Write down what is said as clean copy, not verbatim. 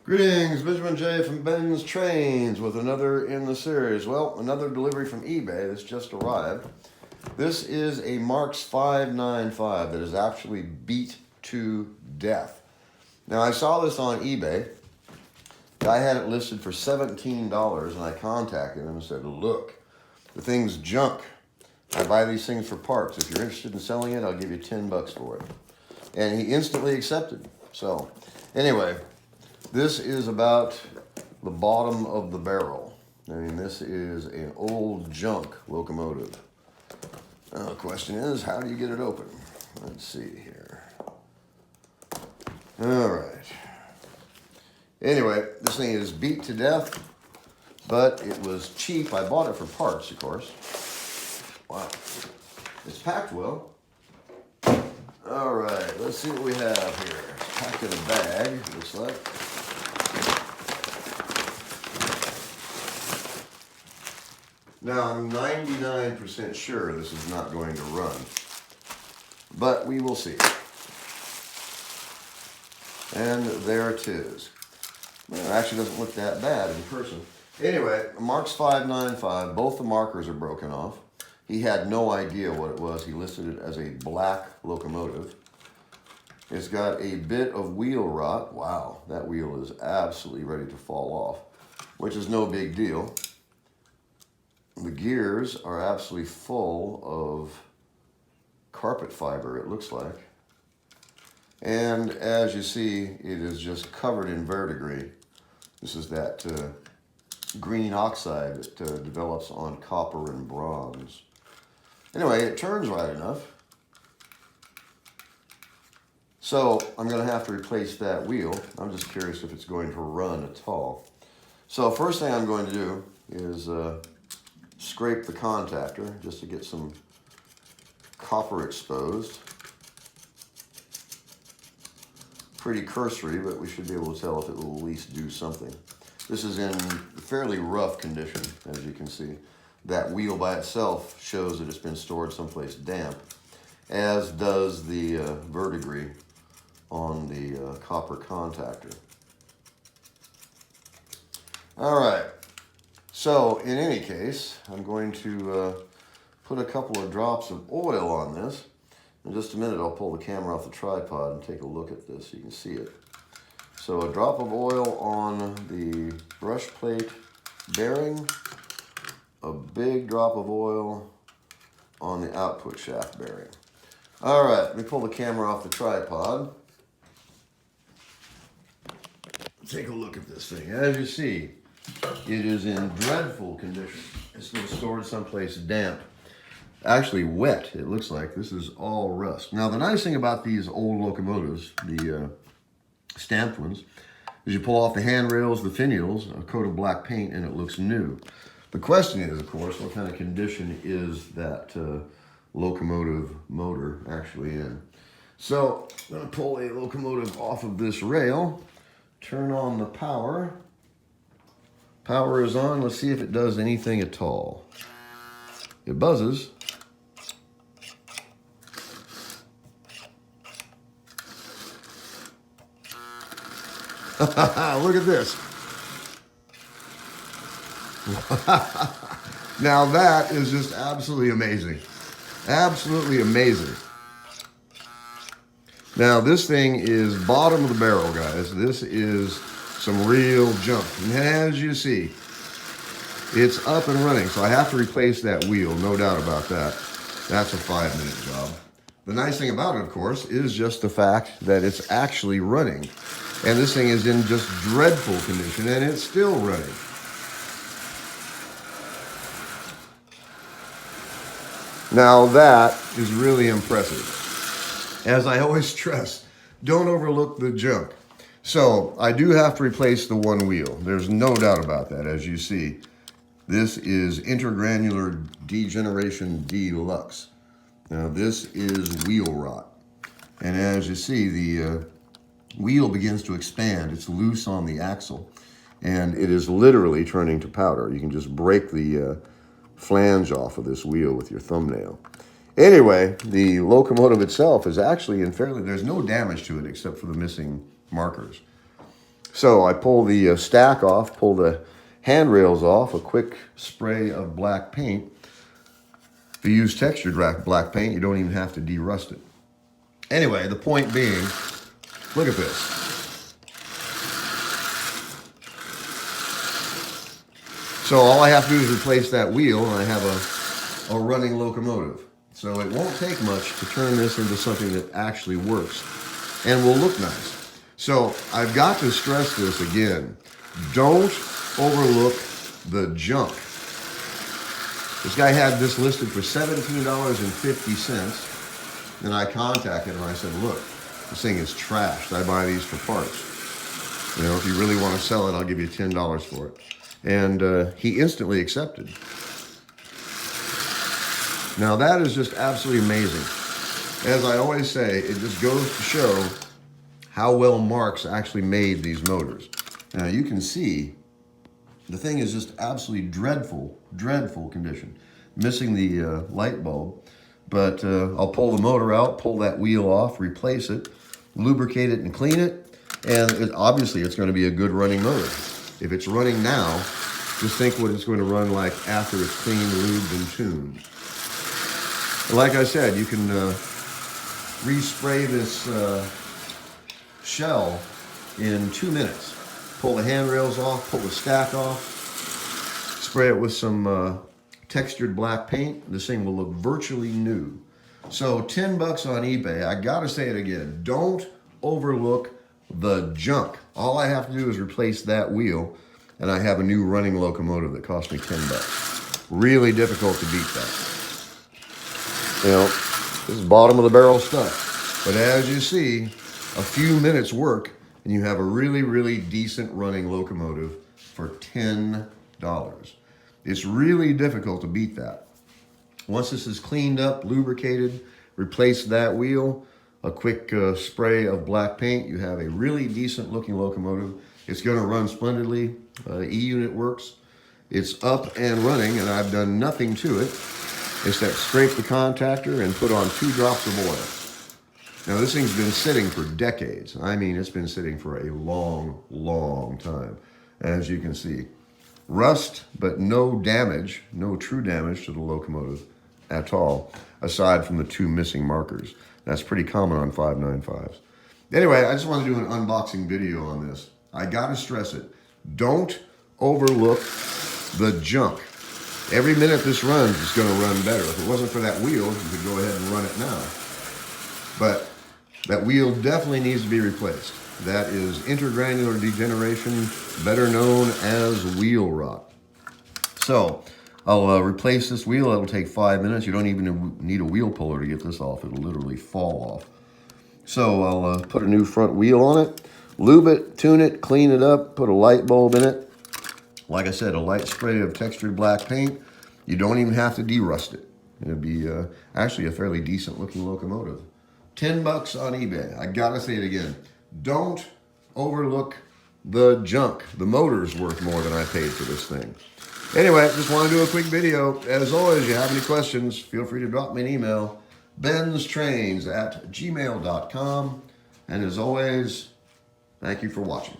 Greetings, Benjamin J. from Ben's Trains with another in the series. Well, another delivery from eBay that's just arrived. This is a Marx 595 that is actually beat to death. Now, I saw this on eBay. Guy had it listed for $17, and I contacted him and said, look, the thing's junk. I buy these things for parts. If you're interested in selling it, I'll give you $10 for it. And he instantly accepted. So, anyway, this is about the bottom of the barrel. I mean, this is an old junk locomotive. Now, the question is, how do you get it open? Let's see here. All right. Anyway, this thing is beat to death, but it was cheap. I bought it for parts, of course. Wow. It's packed well. All right, let's see what we have here. It's packed in a bag, looks like. Now, I'm 99% sure this is not going to run, but we will see. And there it is. Well, it actually doesn't look that bad in person. Anyway, Marx 595, both the markers are broken off. He had no idea what it was. He listed it as a black locomotive. It's got a bit of wheel rot. Wow, that wheel is absolutely ready to fall off, which is no big deal. The gears are absolutely full of carpet fiber, it looks like. And as you see, it is just covered in verdigris. This is that green oxide that develops on copper and bronze. Anyway, it turns right enough. So I'm going to have to replace that wheel. I'm just curious if it's going to run at all. So first thing I'm going to do is scrape the contactor just to get some copper exposed. Pretty cursory, but we should be able to tell if it will at least do something. This is in fairly rough condition, as you can see. That wheel by itself shows that it's been stored someplace damp, as does the verdigris on the copper contactor. All right. So, in any case, I'm going to put a couple of drops of oil on this. In just a minute, I'll pull the camera off the tripod and take a look at this so you can see it. So, a drop of oil on the brush plate bearing, a big drop of oil on the output shaft bearing. All right, let me pull the camera off the tripod. Take a look at this thing. As you see, it is in dreadful condition. It's been stored someplace damp. Actually wet, it looks like. This is all rust. Now, the nice thing about these old locomotives, the stamped ones, is you pull off the handrails, the finials, a coat of black paint, and it looks new. The question is, of course, what kind of condition is that locomotive motor actually in? So, I'm going to pull a locomotive off of this rail, turn on the power. Power is on. Let's see if it does anything at all. It buzzes. Look at this. Now that is just absolutely amazing. Absolutely amazing. Now this thing is bottom of the barrel, guys. This is some real junk. And as you see, it's up and running. So I have to replace that wheel, no doubt about that. That's a 5-minute job. The nice thing about it, of course, is just the fact that it's actually running. And this thing is in just dreadful condition, and it's still running. Now that is really impressive. As I always stress, don't overlook the junk. So I do have to replace the one wheel. There's no doubt about that. As you see, this is intergranular degeneration deluxe. Now this is wheel rot. And as you see, the wheel begins to expand. It's loose on the axle, and it is literally turning to powder. You can just break the flange off of this wheel with your thumbnail. Anyway, the locomotive itself is actually in fairly, there's no damage to it except for the missing markers. So I pull the stack off, pull the handrails off, a quick spray of black paint. If you use textured black paint, you don't even have to de-rust it. Anyway, the point being, look at this. So all I have to do is replace that wheel, and I have a running locomotive. So it won't take much to turn this into something that actually works and will look nice. So I've got to stress this again. Don't overlook the junk. This guy had this listed for $17.50. And I contacted him and I said, look, this thing is trashed. I buy these for parts. You know, if you really want to sell it, I'll give you $10 for it. And he instantly accepted. Now that is just absolutely amazing. As I always say, it just goes to show how well Marx actually made these motors. Now you can see the thing is just absolutely dreadful, dreadful condition. Missing the light bulb. But I'll pull the motor out, pull that wheel off, replace it, lubricate it and clean it. And obviously it's going to be a good running motor. If it's running now, just think what it's going to run like after it's cleaned, lubed, and tuned. Like I said, you can respray this shell in 2 minutes. Pull the handrails off, pull the stack off, spray it with some textured black paint. This thing will look virtually new. So $10 on eBay. I gotta say it again. Don't overlook the junk. All I have to do is replace that wheel, and I have a new running locomotive that cost me $10. Really difficult to beat that. You know, this is bottom of the barrel stuff. But as you see, a few minutes work, and you have a really, really decent running locomotive for $10. It's really difficult to beat that. Once this is cleaned up, lubricated, replace that wheel, a quick spray of black paint, you have a really decent looking locomotive. It's going to run splendidly. E-unit works. It's up and running, and I've done nothing to it except scrape the contactor and put on 2 drops of oil. Now this thing's been sitting for decades. I mean, it's been sitting for a long, long time. As you can see, rust, but no damage, no true damage to the locomotive at all, aside from the 2 missing markers. That's pretty common on 595s. Anyway, I just want to do an unboxing video on this. I gotta stress it. Don't overlook the junk. Every minute this runs, it's gonna run better. If it wasn't for that wheel, you could go ahead and run it now. But that wheel definitely needs to be replaced. That is intergranular degeneration, better known as wheel rot. So I'll replace this wheel. It'll take 5 minutes. You don't even need a wheel puller to get this off. It'll literally fall off. So I'll put a new front wheel on it, lube it, tune it, clean it up, put a light bulb in it. Like I said, a light spray of textured black paint. You don't even have to de-rust it. It'll be actually a fairly decent looking locomotive. $10 on eBay. I gotta say it again. Don't overlook the junk. The motor's worth more than I paid for this thing. Anyway, just want to do a quick video. As always, if you have any questions, feel free to drop me an email. BENZTRAINZ@gmail.com. And as always, thank you for watching.